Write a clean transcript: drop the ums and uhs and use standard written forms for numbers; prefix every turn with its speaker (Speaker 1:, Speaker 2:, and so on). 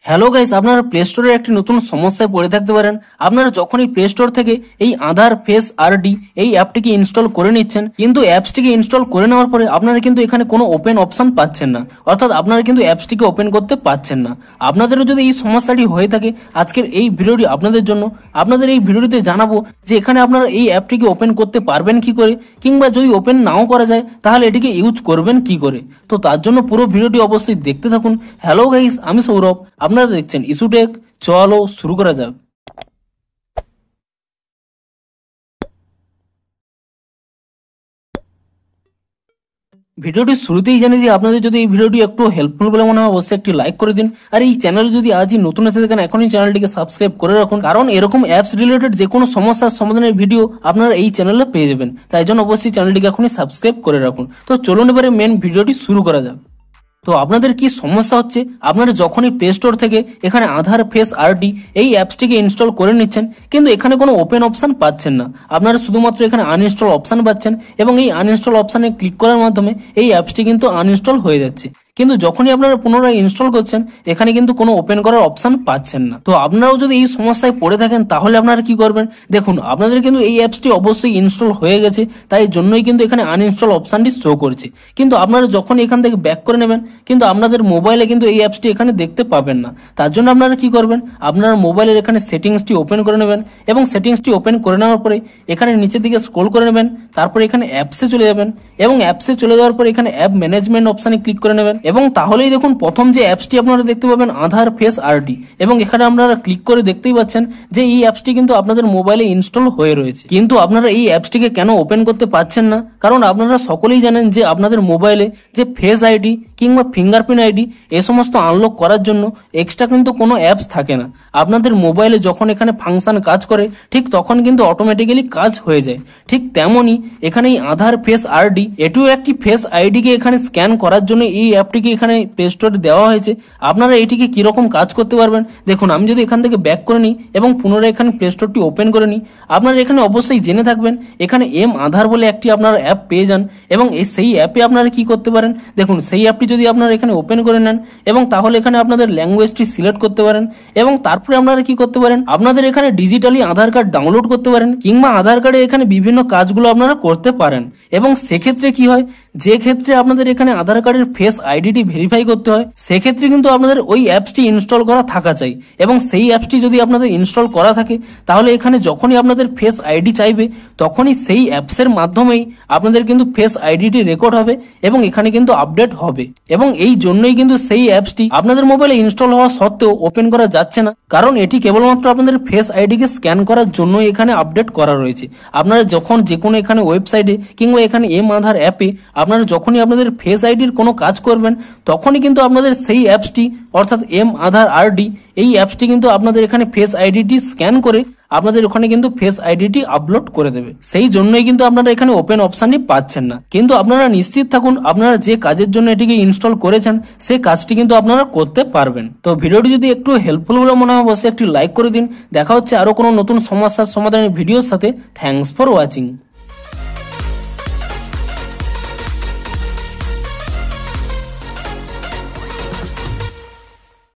Speaker 1: Hello guys, আপনারা play স্টোরের একটি নতুন সমস্যায় পড়ে থাকতে পারেন। আপনারা যখনই প্লে স্টোর থেকে এই আধার ফেস আরডি এই অ্যাপটিকে ইনস্টল করে নিচ্ছেন, কিন্তু অ্যাপসটিকে ইনস্টল করে নেওয়ার পরে আপনারা কিন্তু এখানে কোনো ওপেন অপশন পাচ্ছেন না, অর্থাৎ আপনারা কিন্তু অ্যাপসটিকে ওপেন করতে পাচ্ছেন না। আপনাদেরও যদি এই সমস্যাটি হয়ে থাকে, আজকের এই ভিডিওটি আপনাদের জন্য। আপনাদের এই ভিডিওটিতে জানাবো যে এখানে আপনারা এই অ্যাপটিকে ওপেন করতে পারবেন কি করে, কিংবা যদি ওপেন নাও করা যায় তাহলে এটিকে ইউজ করবেন কি করে। তো তার জন্য পুরো ভিডিওটি অবশ্যই দেখতে থাকুন। হ্যালো গাইস, আমি সৌরভ, আপনারা দেখছেন ইস্যুটেক। চলো শুরু করা যাক। ভিডিওটির শুরুতেই জানি যে আপনাদের যদি এই ভিডিওটি একটু হেল্পফুল বলে মনে হয়, অবশ্যই একটি লাইক করে দিন। আর এই চ্যানেলে যদি আজই নতুন এসে থাকেন, এখনই চ্যানেলটিকে সাবস্ক্রাইব করে রাখুন, কারণ এরকম অ্যাপস রিলেটেড যে কোনো সমস্যার সমাধানের ভিডিও আপনারা এই চ্যানেলে পেয়ে যাবেন। তাই জন্য অবশ্যই চ্যানেলটিকে এখনই সাবস্ক্রাইব করে রাখুন। তো চলুন এবারে মেন ভিডিওটি শুরু করা যাক। তো আপনাদের কি সমস্যা হচ্ছে, আপনারা যখনই প্লে স্টোর থেকে এখানে আধার ফেস আরডি এই অ্যাপসটিকে ইনস্টল করে নিচ্ছেন, কিন্তু এখানে কোনো ওপেন অপশন পাচ্ছেন না। আপনারা শুধুমাত্র এখানে আনইনস্টল অপশন পাচ্ছেন, এবং এই আনইনস্টল অপশনে ক্লিক করার মাধ্যমে এই অ্যাপসটি কিন্তু আনইনস্টল হয়ে যাচ্ছে। কিন্তু যখনই আপনারা পুনরায় ইনস্টল করছেন, এখানে কিন্তু কোনো ওপেন করার অপশন পাচ্ছেন না। তো আপনারাও যদি এই সমস্যায় পড়ে থাকেন, তাহলে আপনারা কি করবেন, দেখুন আপনাদের কিন্তু এই অ্যাপসটি অবশ্যই ইনস্টল হয়ে গেছে, তাই জন্যই কিন্তু এখানে আনইনস্টল অপশনটি শো করছে। কিন্তু আপনারা যখন এখান থেকে ব্যাক করে নেবেন, কিন্তু আপনাদের মোবাইলে কিন্তু এই অ্যাপসটি এখানে দেখতে পাবেন না। তার জন্য আপনারা কি করবেন, আপনারা মোবাইলের এখানে সেটিংসটি ওপেন করে নেবেন, এবং সেটিংসটি ওপেন করে নেওয়ার পরে এখানে নিচের দিকে স্ক্রল করে নেবেন, তারপর এখানে অ্যাপসে চলে যাবেন, এবং অ্যাপসে চলে যাওয়ার পর এখানে অ্যাপ ম্যানেজমেন্ট অপশনে ক্লিক করে নেবেন, এবং তাহলেই দেখুন প্রথম যে অ্যাপসটি আপনারা দেখতে পাবেন আধার ফেস আরডি, এবং এখানে আপনারা ক্লিক করে দেখতেই পাচ্ছেন যে এই অ্যাপসটি কিন্তু আপনাদের মোবাইলে ইনস্টল হয়ে রয়েছে। কিন্তু আপনারা এই অ্যাপসটিকে কেন ওপেন করতে পারছেন না, কারণ আপনারা সকলেই জানেন যে আপনাদের মোবাইলে যে ফেস আইডি কিংবা ফিঙ্গারপ্রিন্ট আইডি এ সমস্ত আনলক করার জন্য এক্সট্রা কিন্তু কোনো অ্যাপস থাকে না। আপনাদের মোবাইলে যখন এখানে ফাংশন কাজ করে, ঠিক তখন কিন্তু অটোমেটিক্যালি কাজ হয়ে যায়। ঠিক তেমনই এখানে এই আধার ফেস আরডি এটিও একটি ফেস আইডিকে এখানে স্ক্যান করার জন্য এই অ্যাপটিকে এখানে প্লে স্টোরে দেওয়া হয়েছে। আপনারা এটিকে কিরকম কাজ করতে পারবেন, দেখুন আমি যদি এখান থেকে ব্যাক করে নিই এবং পুনরায় এখানে প্লে স্টোরটি ওপেন করে নিই, আপনারা এখানে অবশ্যই জেনে থাকবেন এখানে এম আধার বলে একটি আপনারা অ্যাপ পেয়ে যান, এবং সেই অ্যাপে আপনারা কি করতে পারেন, দেখুন সেই অ্যাপটি যদি আপনারা এখানে ওপেন করে নেন, এবং তাহলে এখানে আপনাদের ল্যাঙ্গুয়েজটি সিলেক্ট করতে পারেন, এবং তারপরে আপনারা কি করতে পারেন, আপনাদের এখানে ডিজিটালি আধার কার্ড ডাউনলোড করতে পারেন, কিংবা আধার কার্ডে এখানে বিভিন্ন কাজগুলো আপনারা করতে পারেন। এবং সেক্ষেত্রে কি হয়, যে ক্ষেত্রে আপনাদের এখানে আধার কার্ডের ফেস আইডিটি ভেরিফাই করতে হয়, সেক্ষেত্রে কিন্তু আপনাদের ওই অ্যাপসটি ইনস্টল করা থাকা চাই। এবং সেই অ্যাপসটি যদি আপনাদের ইনস্টল করা থাকে, তাহলে এখানে যখনই আপনাদের ফেস আইডি চাইবে, তখনই সেই অ্যাপসের মাধ্যমেই আপনাদের কিন্তু ফেস আইডিটি রেকর্ড হবে, এবং এখানে কিন্তু আপডেট হবে। এবং এই জন্যই কিন্তু সেই অ্যাপসটি আপনাদের মোবাইলে ইনস্টল হওয়া সত্ত্বেও ওপেন করা যাচ্ছে না, কারণ এটি কেবলমাত্র আপনাদের ফেস আইডিকে স্ক্যান করার জন্যই এখানে আপডেট করা রয়েছে। আপনারা যখন যে কোনো এখানে ওয়েবসাইটে কিংবা এখানে এম আধার অ্যাপে আপনারা যখনই আপনাদের ফেস আইডির কোনো কাজ করবেন, তখনই কিন্তু আপনাদের সেই অ্যাপসটি অর্থাৎ এম আধার আরডি এই অ্যাপসটি কিন্তু আপনাদের এখানে ফেস আইডিটি স্ক্যান করে আপনাদের ওখানে কিন্তু ফেস আইডিটি আপলোড করে দেবে। সেই জন্যই কিন্তু আপনারা এখানে ওপেন অপশনটি পাচ্ছেন না। কিন্তু আপনারা নিশ্চিত থাকুন, আপনারা যে কাজের জন্য এটিকে ইনস্টল করেছেন সেই কাজটি কিন্তু আপনারা করতে পারবেন। তো ভিডিওটি যদি একটু হেল্পফুল বলে মনে হয়, অবশ্যই একটি লাইক করে দিন। দেখা হচ্ছে আরো কোনো নতুন সমস্যার সমাধানের ভিডিওর সাথে। Thanks for watching.